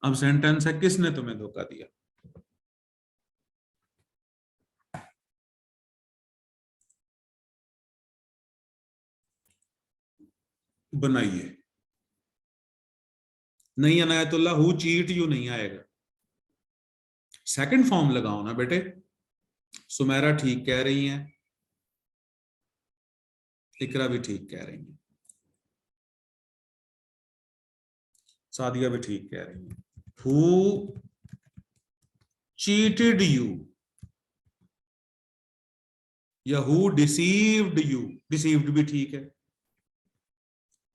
Speaker 1: अब सेंटेंस है किसने तुम्हें धोखा दिया। बनाइए, नहीं अनायतुल्ला, हु चीट यू नहीं आएगा, सेकंड फॉर्म लगाओ ना बेटे। सुमेरा ठीक कह रही हैं, इकरा भी ठीक कह रही है, सादिया भी ठीक कह रही है। हु चीटेड यू या हु डिसीव्ड यू, डिसीव्ड भी ठीक है,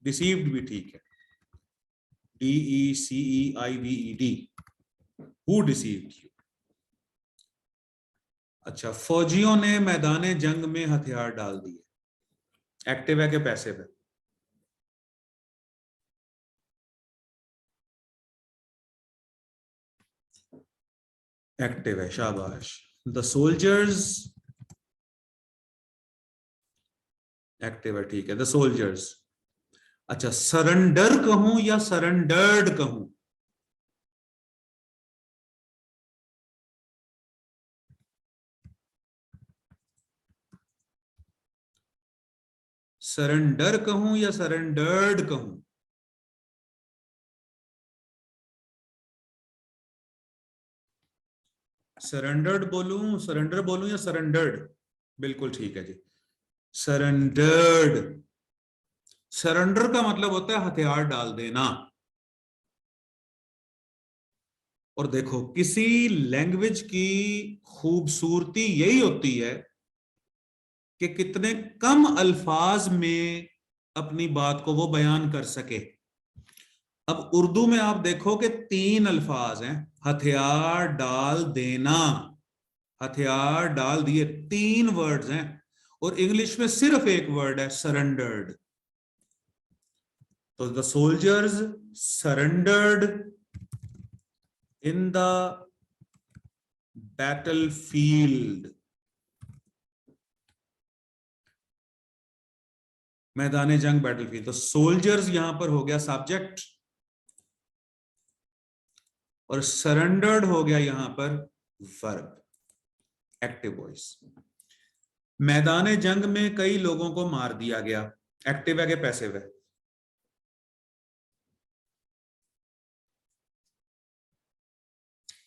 Speaker 1: डिसीव्ड भी ठीक है, DECEIVED, हु डिसीव्ड यू। अच्छा, फौजियों ने मैदान जंग में हथियार डाल दिए, एक्टिव है कि पैसिव है? एक्टिव है, शाबाश। द सोल्जर्स, एक्टिव है, ठीक है, द सोल्जर्स। अच्छा, सरेंडर कहूं या सरेंडर्ड कहूं? सरेंडर कहूं या सरेंडर्ड कहूं? सरेंडर्ड बोलूं, सरेंडर बोलूं या सरेंडर्ड? बिल्कुल ठीक है जी, सरेंडर्ड। सरेंडर का मतलब होता है हथियार डाल देना। और देखो, किसी लैंग्वेज की खूबसूरती यही होती है कि कितने कम अल्फाज में अपनी बात को वो बयान कर सके। अब उर्दू में आप देखो कि 3 अल्फाज हैं, हथियार डाल देना, हथियार डाल दिए, 3 वर्ड्स हैं, और इंग्लिश में सिर्फ एक वर्ड है, सरेंडर्ड। तो the soldiers surrendered in the battlefield, मैदान जंग, बैटलफील्ड। तो सोल्जर्स यहां पर हो गया सब्जेक्ट, और सरेंडर्ड हो गया यहां पर वर्ब, एक्टिव वॉइस। मैदान जंग में कई लोगों को मार दिया गया, एक्टिव है कि पैसिव है?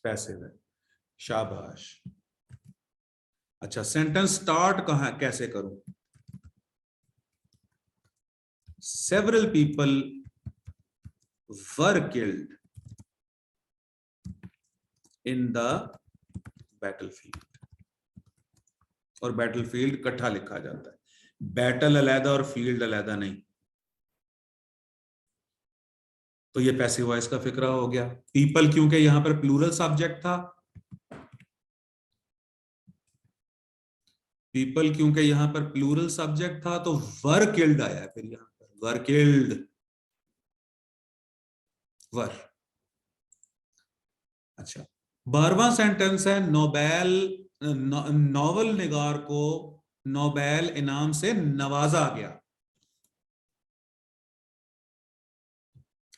Speaker 1: पैसिव है, शाबाश। अच्छा, सेंटेंस स्टार्ट कहां कैसे करूं? Several people were killed in the battlefield, और बैटलफील्ड इकट्ठा लिखा जाता है, बैटल अलहदा और फील्ड अलहदा नहीं। तो ये पैसिव वॉइस का फिक्रा हो गया। पीपल क्योंकि यहां पर प्लूरल सब्जेक्ट था, पीपल क्योंकि यहां पर प्लूरल सब्जेक्ट था, तो वर किल्ड आया फिर यहां पर। वर किल्ड, वर। अच्छा, 12वां सेंटेंस है नोबेल, नोवेल निगार को नोबेल इनाम से नवाजा गया।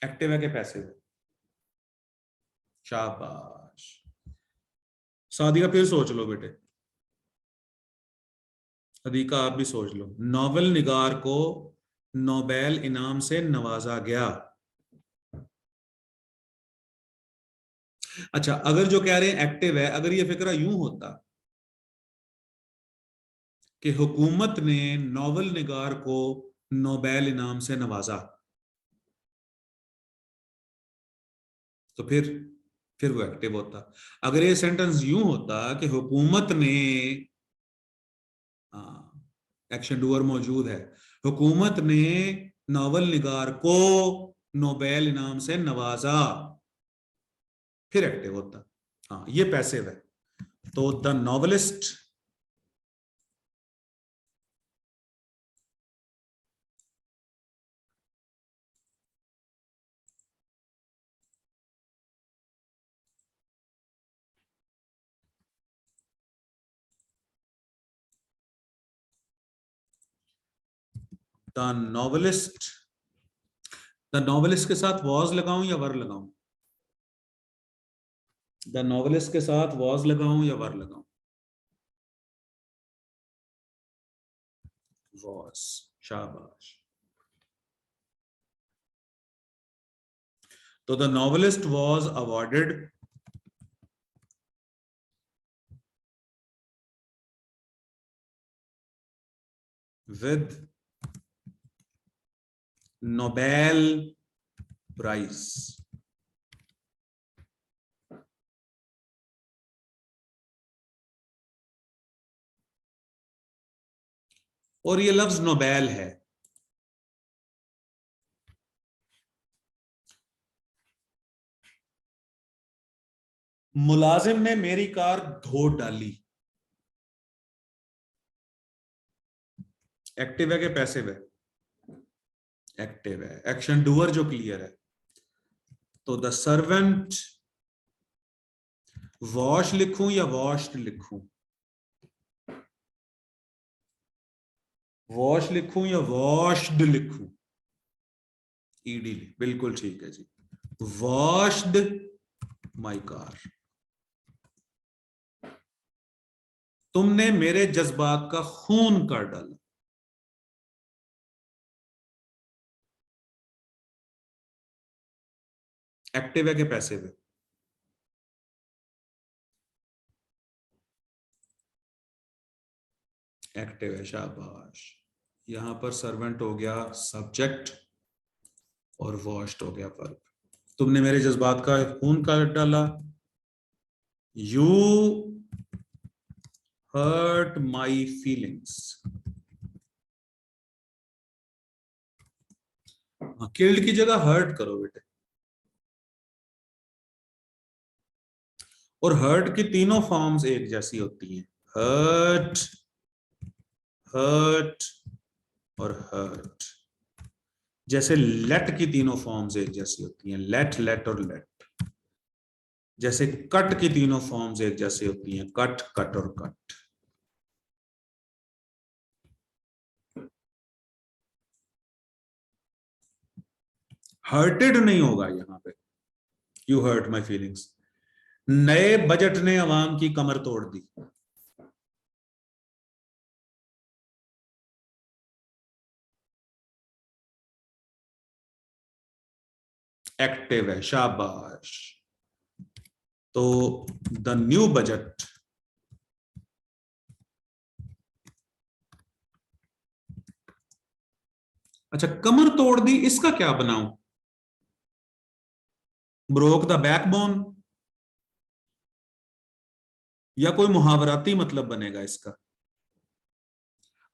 Speaker 1: एक्टिव है कि पैसिव? शाबाश। सादिका फिर सोच लो बेटे, सादिका आप भी सोच लो। नोवेल निगार को नोबेल इनाम से नवाजा गया। अच्छा, अगर जो कह रहे हैं एक्टिव है, अगर ये फिक्रा यूं होता कि हुकूमत ने नोवेल निगार को नोबेल इनाम से नवाजा, तो फिर वो एक्टिव होता। अगर ये सेंटेंस यूं होता कि हुकूमत ने, एक्शन डूअर मौजूद है, हुकूमत ने नोवेल निगार को नोबेल इनाम से नवाजा, फिर एक्टिव होता। हाँ, ये पैसिव है। तो the novelist, the novelist, the novelist के साथ वॉज लगाऊं या वर लगाऊं? द नॉवलिस्ट के साथ वॉज लगाऊं या वर लगाऊं? वॉज, शाबाश। तो the novelist was awarded with Nobel prize. और ये लफ्ज नोबेल है। मुलाजिम ने मेरी कार धो डाली, एक्टिव है कि पैसिव है? एक्टिव है। एक्शन डूअर जो क्लियर है। तो द सर्वेंट, वॉश लिखूं या वॉश्ड लिखूं? वॉश लिखूं या वॉश्ड लिखूं? ईडी, बिल्कुल ठीक है जी। Washed my car. तुमने मेरे जज्बात का खून कर डाला, एक्टिव है कि पैसिव है? एक्टिव है, शाबाश। यहां पर सर्वेंट हो गया सब्जेक्ट और वॉश्ड हो गया वर्ब। तुमने मेरे जज्बात का खून कर डाला, you hurt my feelings. Killed की जगह हर्ट करो बेटे। और हर्ट की तीनों फॉर्म्स एक जैसी होती हैं, हर्ट, हर्ट और हर्ट। जैसे लेट की तीनों फॉर्म्स एक जैसी होती हैं, लेट, लेट और लेट। जैसे कट की तीनों फॉर्म्स एक जैसी होती हैं, कट, कट और कट। हर्टेड नहीं होगा यहां पे, यू हर्ट माई फीलिंग्स। नए बजट ने अवाम की कमर तोड़ दी, एक्टिव है, शाबाश। तो द न्यू बजट, अच्छा कमर तोड़ दी, इसका क्या बनाऊं? ब्रोक द बैकबोन, या कोई मुहावराती मतलब बनेगा इसका?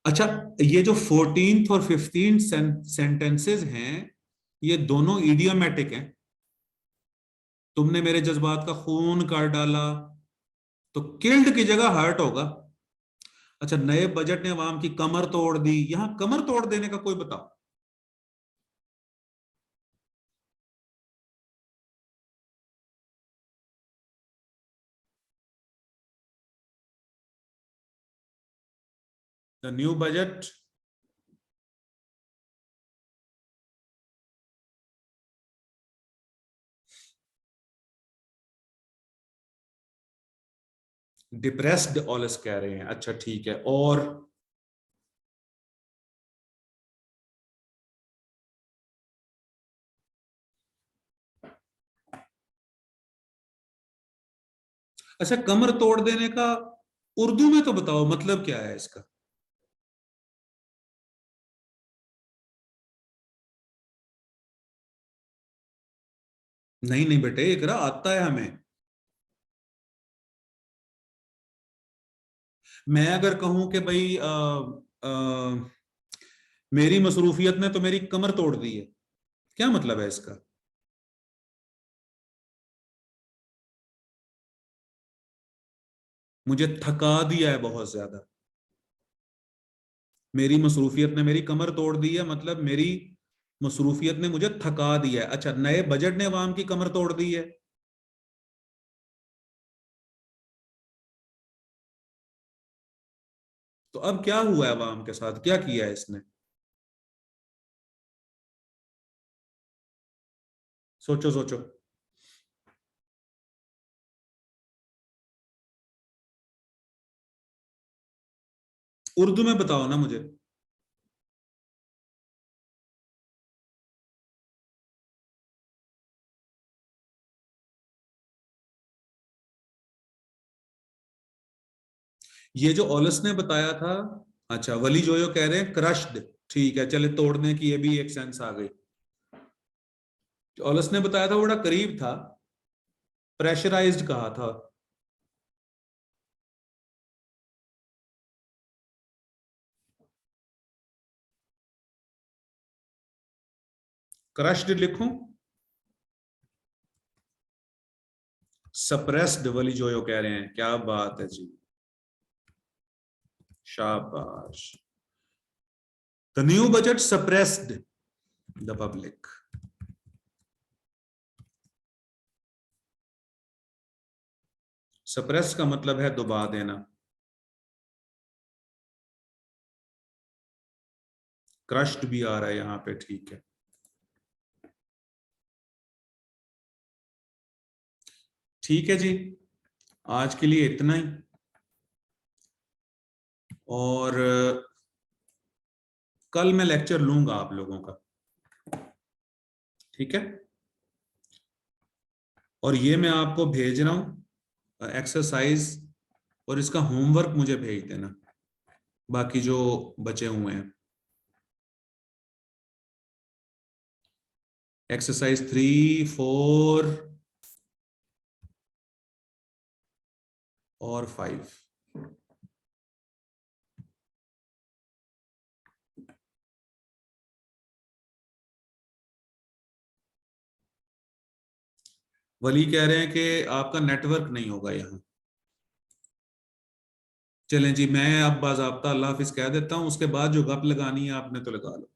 Speaker 1: अच्छा, ये जो 14th और 15th सेंटेंसेस हैं, ये दोनों इडियोमेटिक हैं। तुमने मेरे जज्बात का खून कर डाला, तो किल्ड की जगह हर्ट होगा। अच्छा, नए बजट ने अवाम की कमर तोड़ दी, यहां कमर तोड़ देने का कोई बताओ। द न्यू बजट डिप्रेस्ड ऑलस कह रहे हैं, अच्छा ठीक है। और अच्छा, कमर तोड़ देने का उर्दू में तो बताओ मतलब क्या है इसका? नहीं नहीं बेटे, इकरा आता है हमें। मैं अगर कहूं कि भाई मेरी मसरूफियत ने तो मेरी कमर तोड़ दी है, क्या मतलब है इसका? मुझे थका दिया है बहुत ज्यादा। मेरी मसरूफियत ने मेरी कमर तोड़ दी है मतलब मेरी मसरूफियत ने मुझे थका दिया है। अच्छा, नए बजट ने अवाम की कमर तोड़ दी है। तो अब क्या हुआ है अवाम के साथ, क्या किया है इसने? सोचो सोचो। उर्दू में बताओ ना मुझे। ये जो ओलस ने बताया था, अच्छा वली जोयो कह रहे हैं क्रश्ड, ठीक है चले, तोड़ने की ये भी एक सेंस आ गई। जो ओलस ने बताया था वो बड़ा करीब था, प्रेशराइज्ड कहा था। क्रश्ड लिखूं? सप्रेस्ड वली जोयो कह रहे हैं, क्या बात है जी, शाबाश। The new budget suppressed the public. Suppress का मतलब है दबा देना। क्रश्ड भी आ रहा है यहां पे, ठीक है। ठीक है जी, आज के लिए इतना ही। और कल मैं लेक्चर लूंगा आप लोगों का, ठीक है। और ये मैं आपको भेज रहा हूं एक्सरसाइज, और इसका होमवर्क मुझे भेज देना, बाकी जो बचे हुए हैं। एक्सरसाइज 3, 4 और 5। वली कह रहे हैं कि आपका नेटवर्क नहीं होगा यहाँ। चलें जी, मैं अब बाज़ाब्ता अल्लाह हाफिज कह देता हूँ, उसके बाद जो गप लगानी है आपने तो लगा लो।